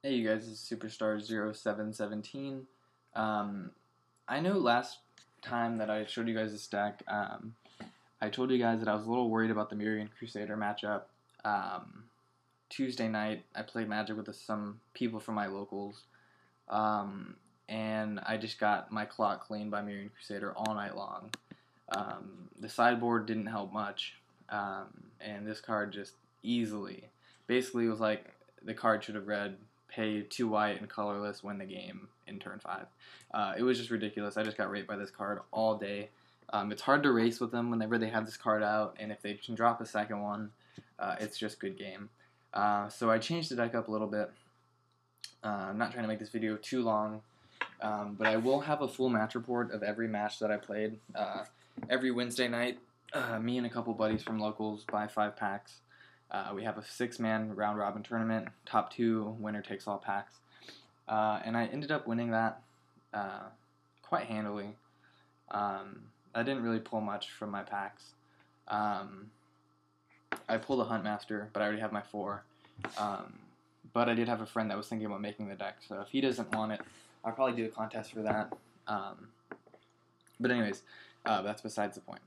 Hey you guys, this is Superstar0717. I know last time that I showed you guys this deck, I told you guys that I was a little worried about the Mirrian Crusader matchup. Tuesday night, I played Magic with some people from my locals, and I just got my clock cleaned by Mirrian Crusader all night long. The sideboard didn't help much, and this card just easily, basically it was like the card should have read pay 2 white and colorless, win the game in turn 5. It was just ridiculous. I just got raped by this card all day. It's hard to race with them whenever they have this card out, and if they can drop a second one, it's just good game. So I changed the deck up a little bit. I'm not trying to make this video too long, but I will have a full match report of every match that I played. Every Wednesday night, me and a couple buddies from locals buy 5 packs. We have a 6-man round-robin tournament, top 2, winner takes all packs. And I ended up winning that quite handily. I didn't really pull much from my packs. I pulled a Huntmaster, but I already have my 4. But I did have a friend that was thinking about making the deck, so if he doesn't want it, I'll probably do a contest for that. But anyways, that's besides the point.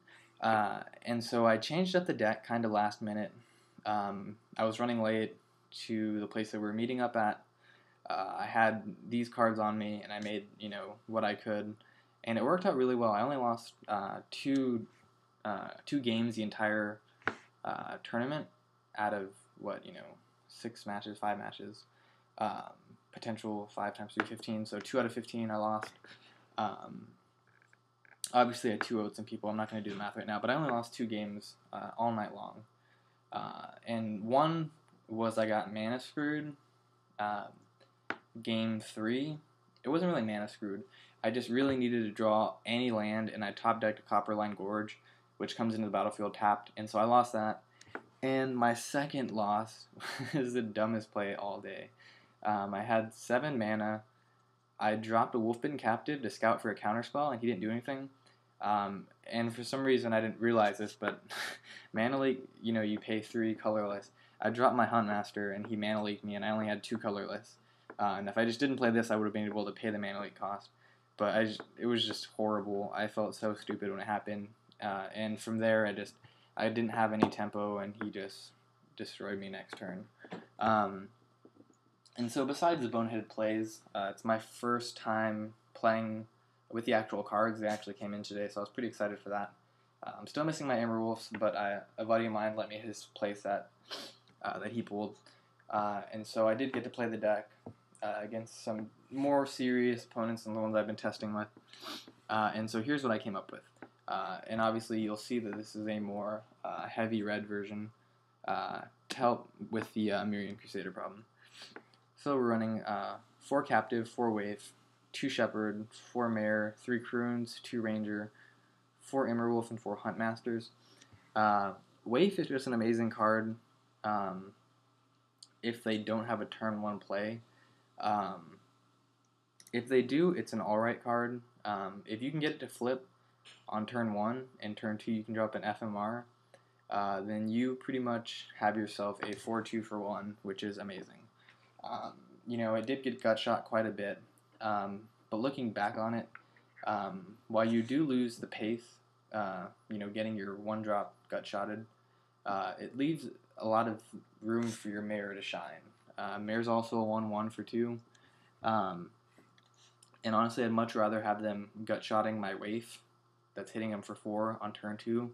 And so I changed up the deck kind of last minute. I was running late to the place that we were meeting up at. I had these cards on me, and I made, what I could, and it worked out really well. I only lost two games the entire tournament out of, 6 matches, 5 matches, potential 5 times 3, 15, so 2 out of 15 I lost. Obviously I 2-0'd some people, I'm not going to do the math right now, but I only lost 2 games all night long. And one was I got mana screwed. Game 3, it wasn't really mana screwed. I just really needed to draw any land, and I top decked a Copperline Gorge, which comes into the battlefield tapped, and so I lost that. And my second loss was the dumbest play all day. I had 7 mana. I dropped a Wolfbitten Captive to scout for a counterspell, and he didn't do anything. And for some reason, I didn't realize this, but Mana Leak, you pay 3 colorless. I dropped my Huntmaster, and he Mana Leaked me, and I only had 2 colorless. And if I just didn't play this, I would have been able to pay the Mana Leak cost. But it was just horrible. I felt so stupid when it happened. And from there, I didn't have any tempo, and he just destroyed me next turn. And so besides the boneheaded plays, it's my first time playing with the actual cards. They actually came in today, so I was pretty excited for that. I'm still missing my Immerwolves, but a buddy of mine let me his playset that he pulled. And so I did get to play the deck against some more serious opponents than the ones I've been testing with. And so here's what I came up with. And obviously you'll see that this is a more heavy red version to help with the Mirrian Crusader problem. So we're running 4 Captive, 4 Waif, 2 Shepard, 4 Mayor, 3 Kruins, 2 Ranger, 4 Immerwolf, and 4 Huntmasters. Waif is just an amazing card if they don't have a turn 1 play. If they do, it's an alright card. If you can get it to flip on turn 1 and turn 2 you can drop an FMR, then you pretty much have yourself a 4-2 for 1, which is amazing. It did get gut shot quite a bit, but looking back on it, while you do lose the pace, getting your 1-drop gut shotted, it leaves a lot of room for your Mayor to shine. Mayor's also a 1-1 for 2, and honestly I'd much rather have them gut shotting my Waif that's hitting them for 4 on turn 2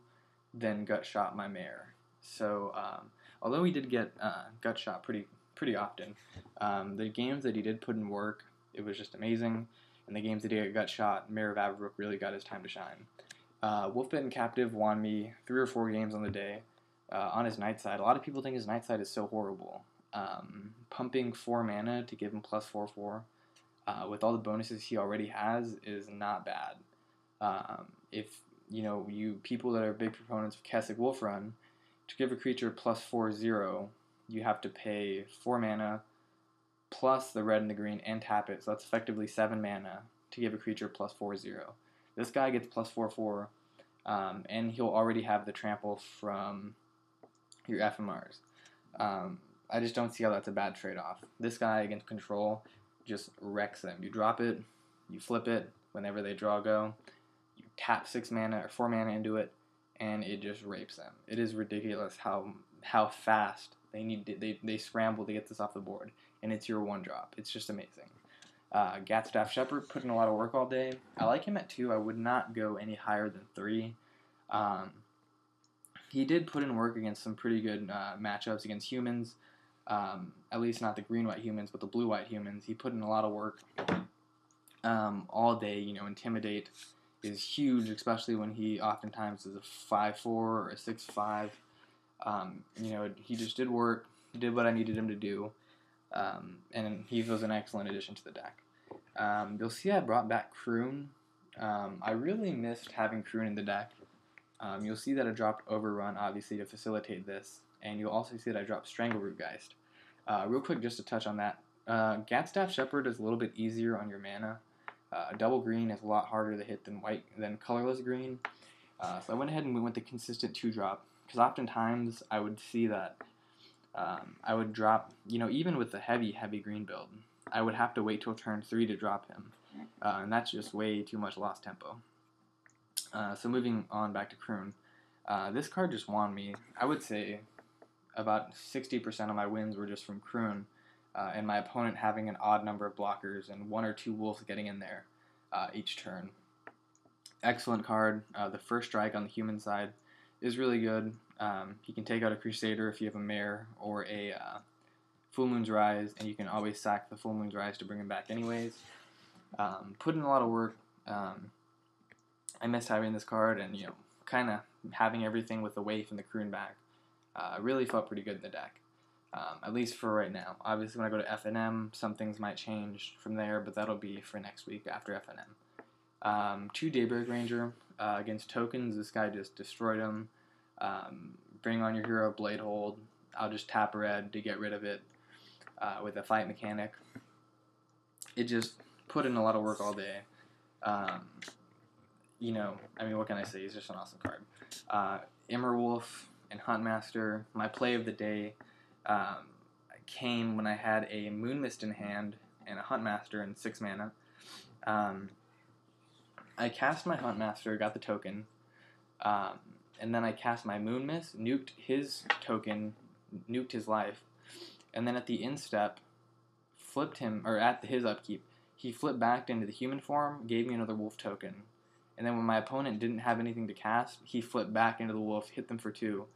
than gut shot my Mayor. So although he did get gut shot pretty often, the games that he did put in work, it was just amazing. And the games that he got shot, Mayor of Avabruck really got his time to shine. Wolfbitten Captive won me 3 or 4 games on the day on his night side. A lot of people think his night side is so horrible. Pumping 4 mana to give him plus 4/4 with all the bonuses he already has is not bad. If you people that are big proponents of Kessig Wolf Run, to give a creature plus 4/0, you have to pay 4 mana plus the red and the green and tap it, so that's effectively 7 mana to give a creature plus 4/0. This guy gets plus 4/4, and he'll already have the trample from your FMRs. I just don't see how that's a bad trade-off. This guy against control just wrecks them. You drop it, you flip it whenever they draw go, you tap 6 mana or 4 mana into it, and it just rapes them. It is ridiculous how fast they scramble to get this off the board, and it's your 1-drop. It's just amazing. Gatstaf Shepard put in a lot of work all day. I like him at 2. I would not go any higher than 3. He did put in work against some pretty good matchups against humans. At least not the green-white humans, but the blue-white humans. He put in a lot of work all day. Intimidate is huge, especially when he oftentimes is a 5/4 or a 6/5. He just did work, did what I needed him to do, and he was an excellent addition to the deck. You'll see I brought back Kruin. I really missed having Kruin in the deck. You'll see that I dropped Overrun, obviously, to facilitate this, and you'll also see that I dropped Strangleroot Geist. Real quick, just to touch on that, Gatstaf Shepard is a little bit easier on your mana. Double green is a lot harder to hit than colorless green. So I went ahead and went with the consistent 2-drop, because oftentimes I would see that I would drop, even with the heavy green build, I would have to wait till turn 3 to drop him, and that's just way too much lost tempo. So moving on back to Kruin, this card just won me. I would say about 60% of my wins were just from Kruin, and my opponent having an odd number of blockers and 1 or 2 wolves getting in there each turn. Excellent card. The first strike on the human side is really good. You can take out a Crusader if you have a Mayor or a Full Moon's Rise, and you can always sack the Full Moon's Rise to bring him back anyways. Put in a lot of work. I missed having this card, and kind of having everything with the Waif and the Kruin back really felt pretty good in the deck, at least for right now. Obviously, when I go to FNM, some things might change from there, but that'll be for next week after FNM. 2 Daybreak Ranger against tokens. This guy just destroyed him. Bring on your hero, Blade Hold. I'll just tap red to get rid of it with a fight mechanic. It just put in a lot of work all day. What can I say? He's just an awesome card. Immerwolf and Huntmaster. My play of the day came when I had a Moonmist in hand and a Huntmaster and 6 mana. I cast my Huntmaster, got the token, and then I cast my Moonmist, nuked his token, nuked his life, and then at the end step, flipped him, or at his upkeep, he flipped back into the human form, gave me another wolf token. And then when my opponent didn't have anything to cast, he flipped back into the wolf, hit them for 2.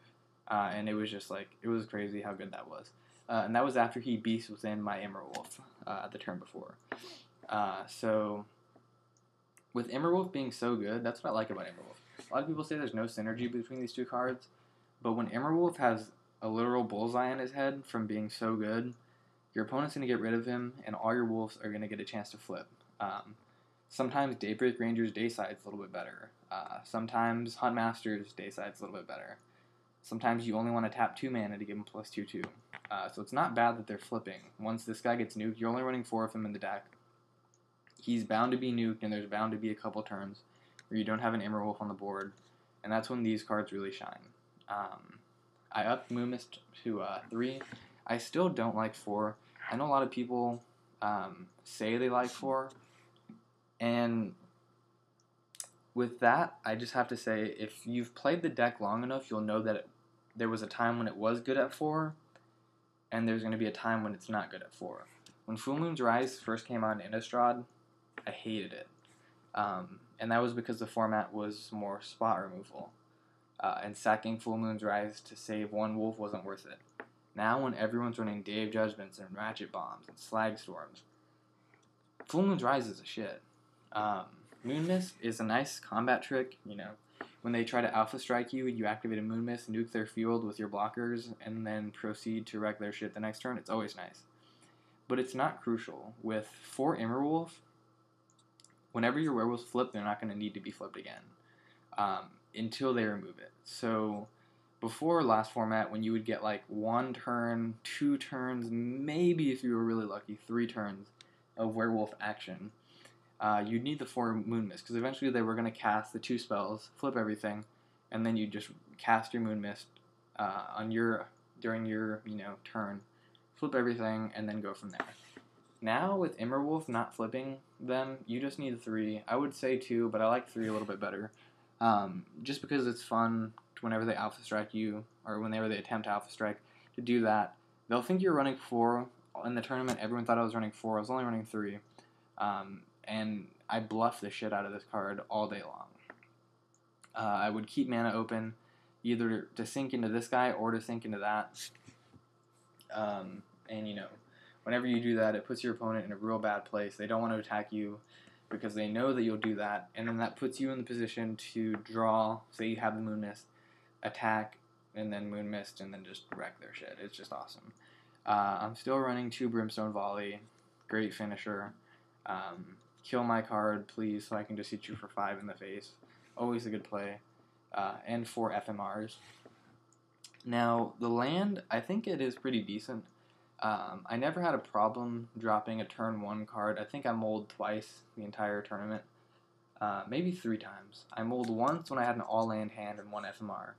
And it was just it was crazy how good that was. And that was after he beast within my Immerwolf the turn before. So with Immerwolf being so good, that's what I like about Immerwolf. A lot of people say there's no synergy between these 2 cards, but when Immerwolf has a literal bullseye on his head from being so good, your opponent's going to get rid of him, and all your wolves are going to get a chance to flip. Sometimes Daybreak Ranger's day side's a little bit better. Sometimes Huntmaster's day side's a little bit better. Sometimes you only want to tap 2 mana to give him +2/2. So it's not bad that they're flipping. Once this guy gets nuked, you're only running 4 of him in the deck. He's bound to be nuked, and there's bound to be a couple turns where you don't have an Immerwolf on the board, and that's when these cards really shine. I upped Moonmist to 3. I still don't like 4. I know a lot of people say they like 4, and with that, I just have to say, if you've played the deck long enough, you'll know that there was a time when it was good at 4, and there's going to be a time when it's not good at 4. When Full Moon's Rise first came out in Innistrad, I hated it. And that was because the format was more spot removal. And sacking Full Moon's Rise to save 1 wolf wasn't worth it. Now when everyone's running Day of Judgments and Ratchet Bombs and Slag Storms, Full Moon's Rise is a shit. Moonmist is a nice combat trick, When they try to Alpha Strike you, you activate a Moonmist, nuke their field with your blockers, and then proceed to wreck their shit the next turn. It's always nice. But it's not crucial. With 4 Immerwolf, whenever your werewolves flip, they're not going to need to be flipped again until they remove it. So before last format, when you would get 1 turn, 2 turns, maybe if you were really lucky, 3 turns of werewolf action, you'd need the 4 Moonmist, because eventually they were going to cast the 2 spells, flip everything, and then you just cast your Moonmist during your turn, flip everything, and then go from there. Now, with Immerwolf not flipping them, you just need 3. I would say 2, but I like 3 a little bit better. Just because it's fun whenever they alpha strike you, or whenever they attempt to alpha strike, to do that. They'll think you're running 4. In the tournament, everyone thought I was running 4. I was only running 3. And I bluffed the shit out of this card all day long. I would keep mana open, either to sink into this guy or to sink into that. And, you know, whenever you do that, it puts your opponent in a real bad place. They don't want to attack you because they know that you'll do that. And then that puts you in the position to draw, say you have the Moonmist, attack, and then Moonmist, and then just wreck their shit. It's just awesome. I'm still running 2 Brimstone Volley. Great finisher. Kill my card, please, so I can just hit you for 5 in the face. Always a good play. And 4 FMRs. Now, the land, I think it is pretty decent. I never had a problem dropping a turn 1 card. I think I mulled twice the entire tournament. Maybe 3 times. I mulled once when I had an all-land hand and 1 FMR.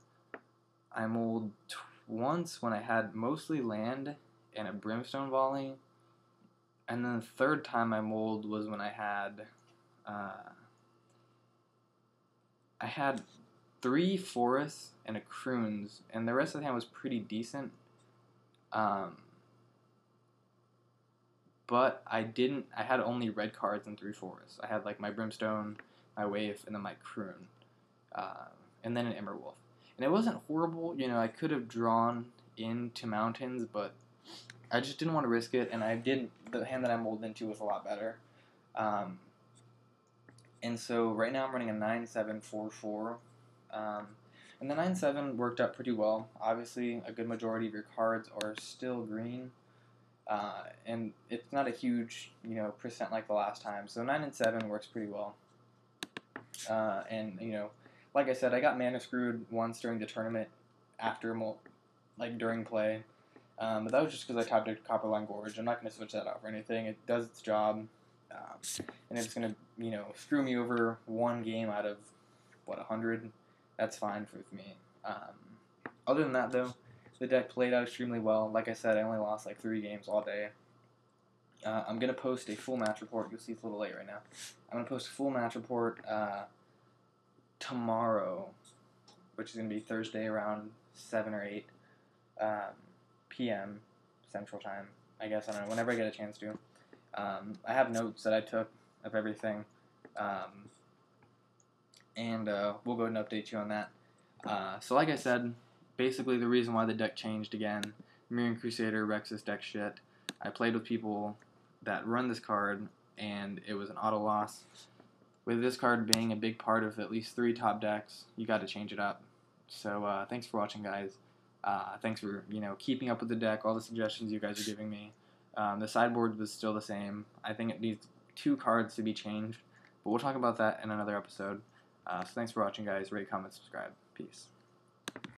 I mulled once when I had mostly land and a Brimstone Volley. And then the 3rd time I mulled was when I had 3 forests and a Kruins, and the rest of the hand was pretty decent. But I had only red cards and 3 forests. I had like my Brimstone, my Waif, and then my Kruin. And then an Immerwolf. And it wasn't horrible, you know, I could have drawn into mountains, but I just didn't want to risk it, and the hand that I mulled into was a lot better. And so right now I'm running a 9-7-4-4. And the 9-7 worked out pretty well. Obviously, a good majority of your cards are still green. And it's not a huge, you know, percent like the last time. So 9 and 7 works pretty well. And, you know, like I said, I got mana screwed once during the tournament during play. But that was just because I tapped a Copperline Gorge. I'm not going to switch that out for anything. It does its job. And if it's going to, you know, screw me over 1 game out of, 100? That's fine with me. Other than that, though, the deck played out extremely well. Like I said, I only lost like 3 games all day. I'm going to post a full match report. You'll see it's a little late right now. I'm going to post a full match report tomorrow, which is going to be Thursday around 7 or 8 p.m. Central Time. I guess, I don't know, whenever I get a chance to. I have notes that I took of everything. And we'll go ahead and update you on that. So like I said, basically the reason why the deck changed again, Mirrian Crusader wrecks this deck shit. I played with people that run this card, and it was an auto loss. With this card being a big part of at least 3 top decks, you got to change it up. So thanks for watching, guys. Thanks for, you know, keeping up with the deck, all the suggestions you guys are giving me. The sideboard was still the same. I think it needs 2 cards to be changed, but we'll talk about that in another episode. So thanks for watching, guys. Rate, comment, subscribe. Peace.